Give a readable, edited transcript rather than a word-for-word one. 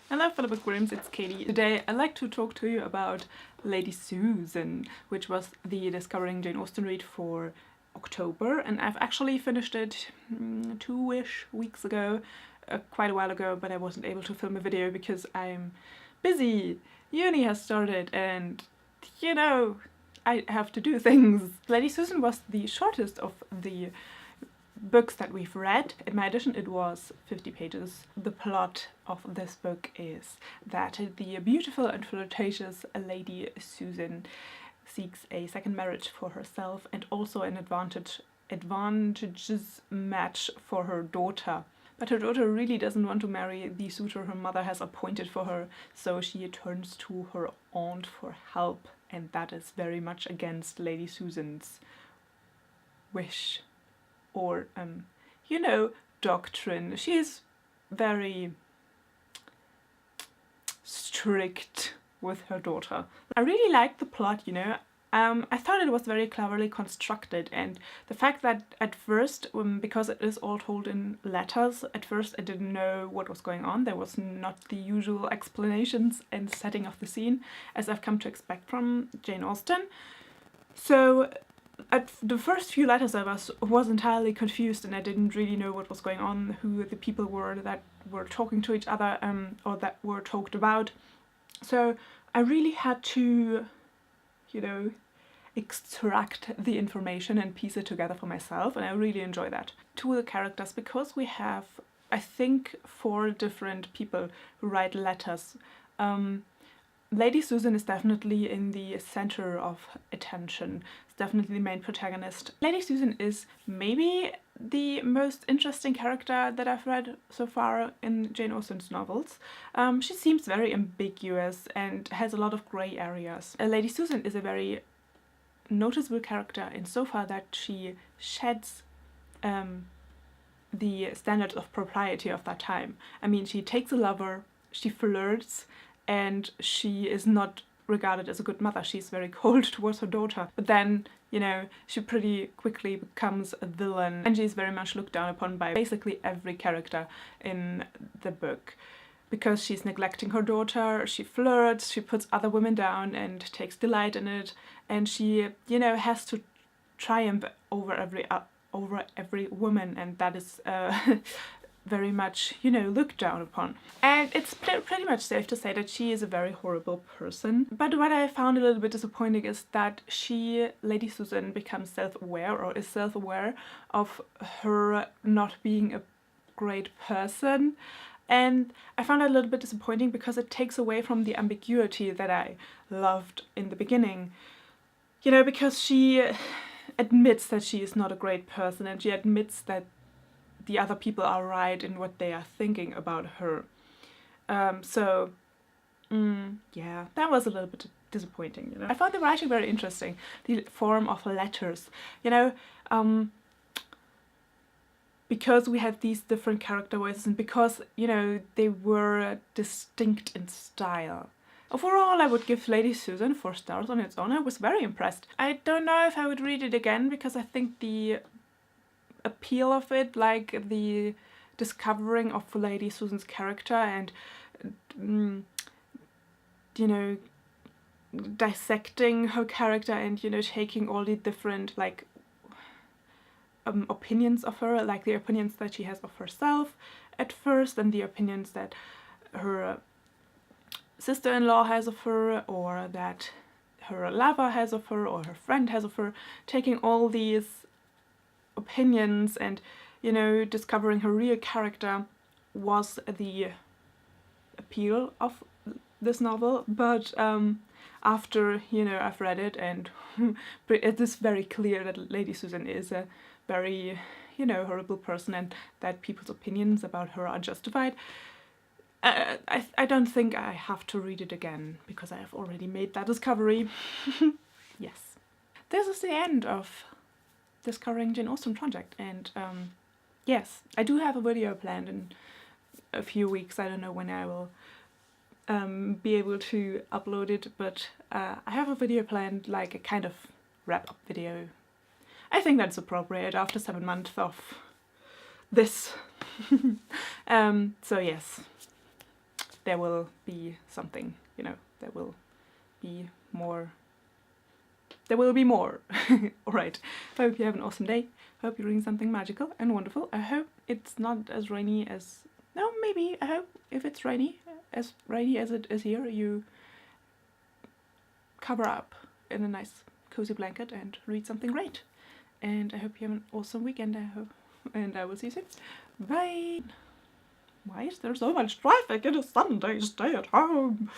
Hello fellow bookworms, it's Katie. Today I'd like to talk to you about Lady Susan, which was the Discovering Jane Austen read for October, and I've actually finished it 2-ish weeks ago, quite a while ago, but I wasn't able to film a video because I'm busy. Uni has started and, you know, I have to do things. Lady Susan was the shortest of the books that we've read. In my edition it was 50 pages. The plot of this book is that the beautiful and flirtatious Lady Susan seeks a second marriage for herself and also an advantageous match for her daughter. But her daughter really doesn't want to marry the suitor her mother has appointed for her, so she turns to her aunt for help, and that is very much against Lady Susan's wish. Or, you know, doctrine. She is very strict with her daughter. I really liked the plot, you know. I thought it was very cleverly constructed, and the fact that at first, because it is all told in letters, at first I didn't know what was going on. There was not the usual explanations and setting of the scene as I've come to expect from Jane Austen. So at the first few letters I was entirely confused, and I didn't really know what was going on, who the people were that were talking to each other or that were talked about. So I really had to, you know, extract the information and piece it together for myself, and I really enjoy that. To the characters, because we have, I think, 4 different people who write letters. Lady Susan is definitely in the center of attention. It's definitely the main protagonist. Lady Susan is maybe the most interesting character that I've read so far in Jane Austen's novels. She seems very ambiguous and has a lot of grey areas. Lady Susan is a very noticeable character insofar that she sheds the standards of propriety of that time. I mean, she takes a lover, she flirts, and she is not regarded as a good mother. She's very cold towards her daughter. But then, you know, she pretty quickly becomes a villain, and she's very much looked down upon by basically every character in the book. Because she's neglecting her daughter, she flirts, she puts other women down and takes delight in it, and she, you know, has to triumph over every woman, and that is very much, you know, looked down upon. And it's pretty much safe to say that she is a very horrible person. But what I found a little bit disappointing is that Lady Susan, becomes self-aware, or is self-aware of her not being a great person. And I found it a little bit disappointing because it takes away from the ambiguity that I loved in the beginning. You know, because she admits that she is not a great person, and she admits that the other people are right in what they are thinking about her. Yeah, that was a little bit disappointing, you know. I found the writing very interesting, the form of letters, you know, because we had these different character voices, and because, you know, they were distinct in style. Overall, I would give Lady Susan 4 stars on its own. I was very impressed. I don't know if I would read it again, because I think the appeal of it, like the discovering of Lady Susan's character and, you know, dissecting her character and, you know, taking all the different, like, opinions of her, like the opinions that she has of herself at first, and the opinions that her sister-in-law has of her, or that her lover has of her, or her friend has of her, taking all these opinions and, you know, discovering her real character was the appeal of this novel. But after, you know, I've read it, and it is very clear that Lady Susan is a very, you know, horrible person, and that people's opinions about her are justified. I don't think I have to read it again, because I have already made that discovery. Yes. This is the end of Discovering Jane Austen Project, and yes, I do have a video planned in a few weeks. I don't know when I will be able to upload it, but I have a video planned, like a kind of wrap-up video. I think that's appropriate after 7 months of this. So yes, there will be something, you know, there will be more. There will be more. Alright, hope you have an awesome day. Hope you're doing something magical and wonderful. I hope it's not as rainy as... No, maybe. I hope if it's rainy as it is here, you cover up in a nice cozy blanket and read something great. And I hope you have an awesome weekend, I hope. And I will see you soon. Bye! Why is there so much traffic in a Sunday stay at home?